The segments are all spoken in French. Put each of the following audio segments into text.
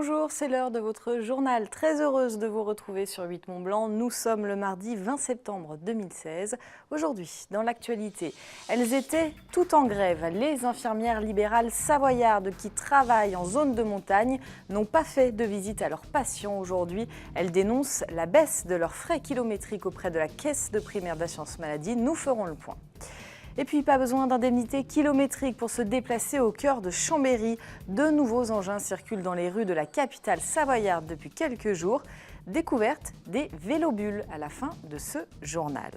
Bonjour, c'est l'heure de votre journal. Très heureuse de vous retrouver sur 8 Mont Blanc. Nous sommes le mardi 20 septembre 2016. Aujourd'hui, dans l'actualité, elles étaient toutes en grève. Les infirmières libérales savoyardes qui travaillent en zone de montagne n'ont pas fait de visite à leurs patients aujourd'hui. Elles dénoncent la baisse de leurs frais kilométriques auprès de la Caisse de primaire d'assurance maladie. Nous ferons le point. Et puis, pas besoin d'indemnité kilométrique pour se déplacer au cœur de Chambéry. De nouveaux engins circulent dans les rues de la capitale savoyarde depuis quelques jours. Découverte des vélobules à la fin de ce journal.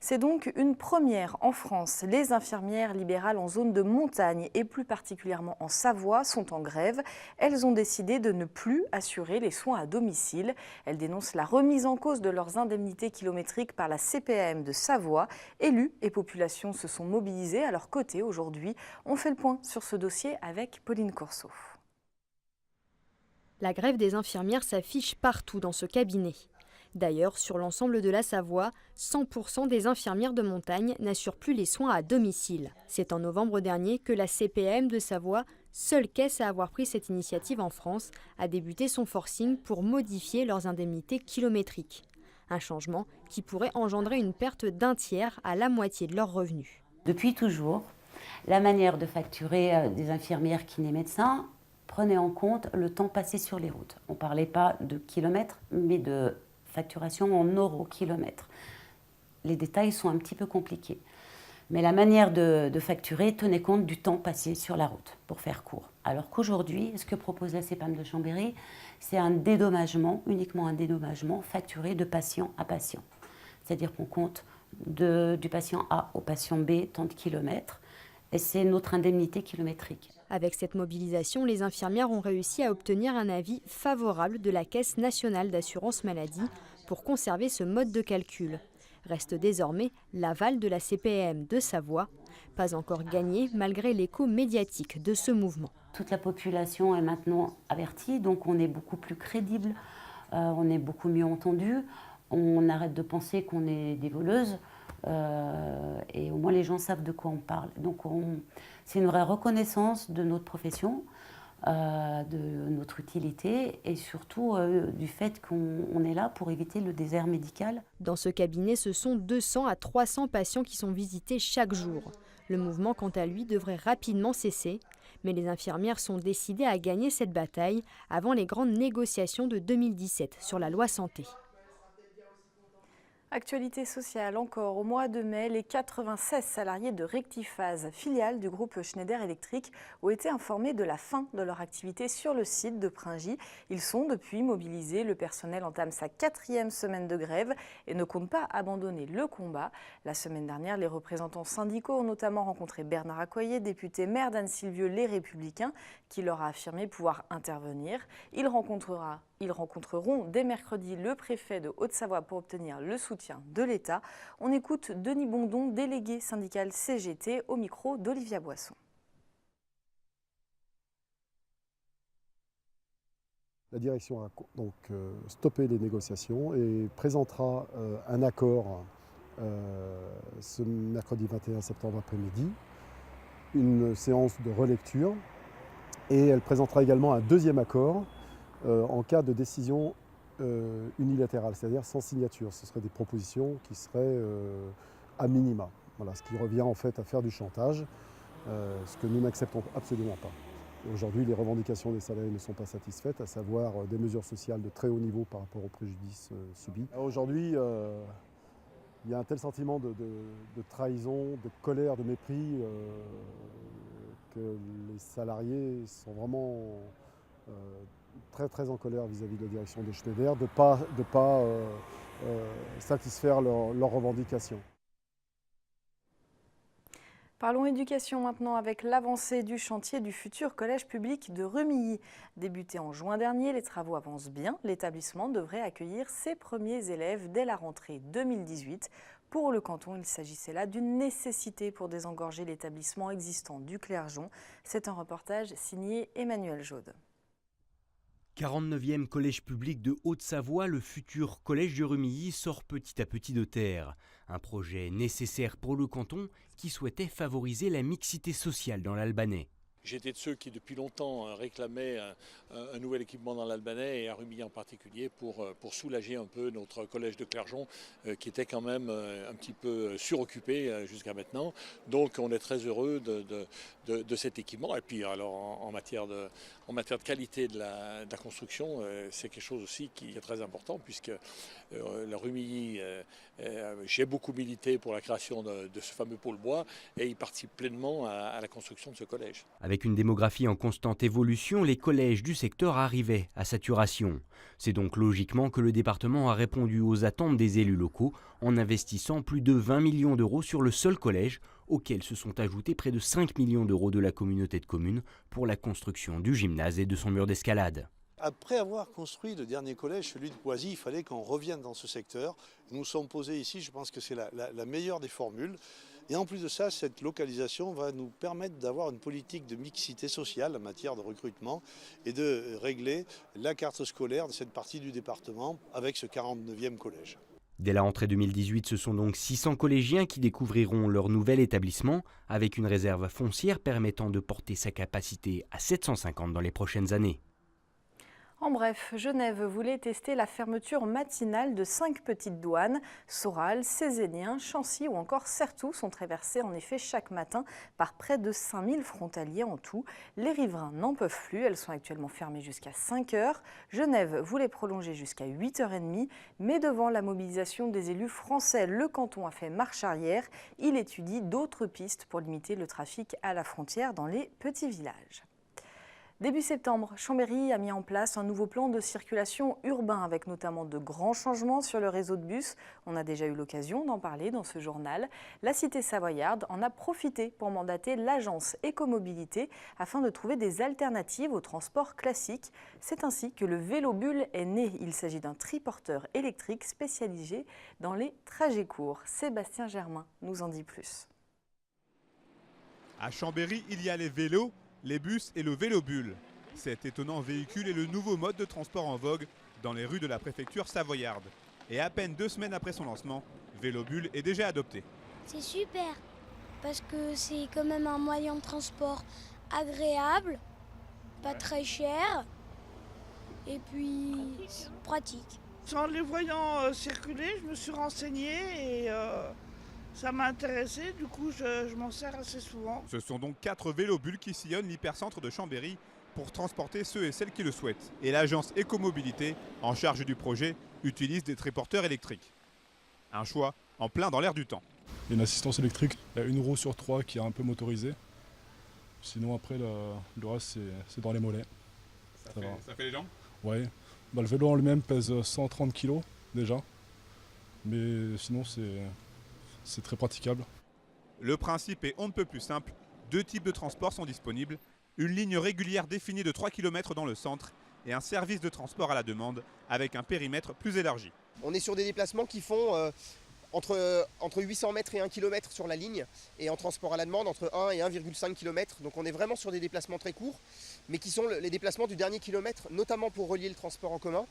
C'est donc une première en France. Les infirmières libérales en zone de montagne et plus particulièrement en Savoie sont en grève. Elles ont décidé de ne plus assurer les soins à domicile. Elles dénoncent la remise en cause de leurs indemnités kilométriques par la CPAM de Savoie. Élus et populations se sont mobilisés à leur côté aujourd'hui. On fait le point sur ce dossier avec Pauline Corso. La grève des infirmières s'affiche partout dans ce cabinet. D'ailleurs, sur l'ensemble de la Savoie, 100% des infirmières de montagne n'assurent plus les soins à domicile. C'est en novembre dernier que la CPAM de Savoie, seule caisse à avoir pris cette initiative en France, a débuté son forcing pour modifier leurs indemnités kilométriques. Un changement qui pourrait engendrer une perte d'un tiers à la moitié de leurs revenus. Depuis toujours, la manière de facturer des infirmières kinés médecins prenait en compte le temps passé sur les routes. On ne parlait pas de kilomètres, mais de facturation en euros kilomètres. Les détails sont un petit peu compliqués. Mais la manière de facturer tenait compte du temps passé sur la route, pour faire court. Alors qu'aujourd'hui, ce que propose la CPAM de Chambéry, c'est un dédommagement, uniquement un dédommagement facturé de patient à patient. C'est-à-dire qu'on compte du patient A au patient B tant de kilomètres, et c'est notre indemnité kilométrique. Avec cette mobilisation, les infirmières ont réussi à obtenir un avis favorable de la Caisse nationale d'assurance maladie pour conserver ce mode de calcul. Reste désormais l'aval de la CPAM de Savoie, pas encore gagné malgré l'écho médiatique de ce mouvement. Toute la population est maintenant avertie, donc on est beaucoup plus crédible, on est beaucoup mieux entendu, on arrête de penser qu'on est des voleuses. Et au moins les gens savent de quoi on parle. Donc c'est une vraie reconnaissance de notre profession, de notre utilité et surtout du fait qu'on est là pour éviter le désert médical. Dans ce cabinet, ce sont 200 à 300 patients qui sont visités chaque jour. Le mouvement, quant à lui, devrait rapidement cesser. Mais les infirmières sont décidées à gagner cette bataille avant les grandes négociations de 2017 sur la loi santé. Actualité sociale encore. Au mois de mai, les 96 salariés de Rectiphase, filiale du groupe Schneider Electric, ont été informés de la fin de leur activité sur le site de Pringy. Ils sont depuis mobilisés. Le personnel entame sa 4e semaine de grève et ne compte pas abandonner le combat. La semaine dernière, les représentants syndicaux ont notamment rencontré Bernard Accoyer, député maire d'Anne-Sylvieux, Les Républicains, qui leur a affirmé pouvoir intervenir. Ils rencontreront dès mercredi le préfet de Haute-Savoie pour obtenir le soutien de l'État. On écoute Denis Bondon, délégué syndical CGT, au micro d'Olivia Boisson. La direction a donc stoppé les négociations et présentera un accord ce mercredi 21 septembre après-midi, une séance de relecture, et elle présentera également un deuxième accord en cas de décision unilatérale, c'est-à-dire sans signature. Ce seraient des propositions qui seraient à minima. Voilà, ce qui revient en fait à faire du chantage, ce que nous n'acceptons absolument pas. Aujourd'hui, les revendications des salariés ne sont pas satisfaites, à savoir des mesures sociales de très haut niveau par rapport aux préjudices subis. Aujourd'hui, il y a un tel sentiment de trahison, de colère, de mépris, que les salariés sont vraiment très en colère vis-à-vis de la direction de Schneider, de ne pas satisfaire leurs revendications. Parlons éducation maintenant avec l'avancée du chantier du futur collège public de Remilly. Débuté en juin dernier, les travaux avancent bien. L'établissement devrait accueillir ses premiers élèves dès la rentrée 2018. Pour le canton, il s'agissait là d'une nécessité pour désengorger l'établissement existant du Clergeon. C'est un reportage signé Emmanuel Jaude. 49e collège public de Haute-Savoie, le futur collège de Remilly sort petit à petit de terre. Un projet nécessaire pour le canton qui souhaitait favoriser la mixité sociale dans l'Albanais. J'étais de ceux qui depuis longtemps réclamaient un nouvel équipement dans l'Albanais et à Rumilly en particulier pour soulager un peu notre collège de Clergeon qui était quand même un petit peu suroccupé jusqu'à maintenant. Donc on est très heureux de cet équipement. Et puis alors en matière de qualité de la construction, c'est quelque chose aussi qui est très important puisque la Rumilly, j'ai beaucoup milité pour la création de ce fameux pôle bois et il participe pleinement à la construction de ce collège. Avec une démographie en constante évolution, les collèges du secteur arrivaient à saturation. C'est donc logiquement que le département a répondu aux attentes des élus locaux en investissant plus de 20 millions d'euros sur le seul collège, auxquels se sont ajoutés près de 5 millions d'euros de la communauté de communes pour la construction du gymnase et de son mur d'escalade. Après avoir construit le dernier collège, celui de Poisy, il fallait qu'on revienne dans ce secteur. Nous nous sommes posés ici, je pense que c'est la meilleure des formules. Et en plus de ça, cette localisation va nous permettre d'avoir une politique de mixité sociale en matière de recrutement et de régler la carte scolaire de cette partie du département avec ce 49e collège. Dès la rentrée 2018, ce sont donc 600 collégiens qui découvriront leur nouvel établissement, avec une réserve foncière permettant de porter sa capacité à 750 dans les prochaines années. En bref, Genève voulait tester la fermeture matinale de 5 petites douanes. Soral, Cézénien, Chancy ou encore Certoux sont traversés en effet chaque matin par près de 5000 frontaliers en tout. Les riverains n'en peuvent plus, elles sont actuellement fermées jusqu'à 5 heures. Genève voulait prolonger jusqu'à 8h30, mais devant la mobilisation des élus français, le canton a fait marche arrière. Il étudie d'autres pistes pour limiter le trafic à la frontière dans les petits villages. Début septembre, Chambéry a mis en place un nouveau plan de circulation urbain avec notamment de grands changements sur le réseau de bus. On a déjà eu l'occasion d'en parler dans ce journal. La cité savoyarde en a profité pour mandater l'agence Écomobilité afin de trouver des alternatives au transport classique. C'est ainsi que le Vélobule est né. Il s'agit d'un triporteur électrique spécialisé dans les trajets courts. Sébastien Germain nous en dit plus. À Chambéry, il y a les vélos, les bus et le Vélobule. Cet étonnant véhicule est le nouveau mode de transport en vogue dans les rues de la préfecture savoyarde. Et à peine 2 semaines après son lancement, Vélobule est déjà adopté. C'est super, parce que c'est quand même un moyen de transport agréable, pas très cher, et puis pratique. En les voyant circuler, je me suis renseignée et ça m'a intéressé, du coup je m'en sers assez souvent. Ce sont donc 4 Vélobules qui sillonnent l'hypercentre de Chambéry pour transporter ceux et celles qui le souhaitent. Et l'agence Écomobilité, en charge du projet, utilise des triporteurs électriques. Un choix en plein dans l'air du temps. Il y a une assistance électrique, il y a une roue sur 3 qui est un peu motorisée. Sinon après le reste c'est dans les mollets. Ça fait les jambes ? Ouais. Bah, le vélo en lui-même pèse 130 kg déjà. Mais sinon c'est très praticable. Le principe est on ne peut plus simple. 2 types de transports sont disponibles. Une ligne régulière définie de 3 km dans le centre et un service de transport à la demande avec un périmètre plus élargi. On est sur des déplacements qui font entre 800 mètres et 1 km sur la ligne et en transport à la demande entre 1 et 1,5 km. Donc on est vraiment sur des déplacements très courts mais qui sont les déplacements du dernier kilomètre, notamment pour relier le transport en commun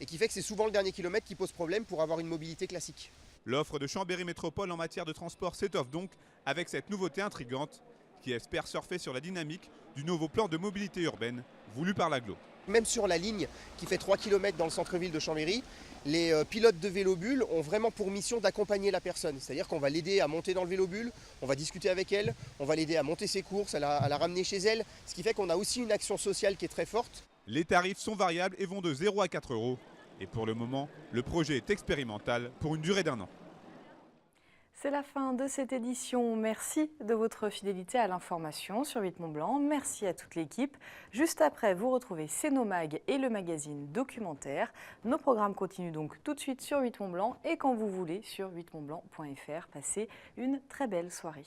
et qui fait que c'est souvent le dernier kilomètre qui pose problème pour avoir une mobilité classique. L'offre de Chambéry Métropole en matière de transport s'étoffe donc avec cette nouveauté intrigante qui espère surfer sur la dynamique du nouveau plan de mobilité urbaine voulu par l'agglo. Même sur la ligne qui fait 3 km dans le centre-ville de Chambéry, les pilotes de Vélobule ont vraiment pour mission d'accompagner la personne. C'est-à-dire qu'on va l'aider à monter dans le Vélobule, on va discuter avec elle, on va l'aider à monter ses courses, à la ramener chez elle. Ce qui fait qu'on a aussi une action sociale qui est très forte. Les tarifs sont variables et vont de 0 à 4 €. Et pour le moment, le projet est expérimental pour une durée d'1 an. C'est la fin de cette édition. Merci de votre fidélité à l'information sur 8 Mont Blanc. Merci à toute l'équipe. Juste après, vous retrouvez C'est nos mag et le magazine documentaire. Nos programmes continuent donc tout de suite sur 8 Mont Blanc et quand vous voulez sur 8montblanc.fr. Passez une très belle soirée.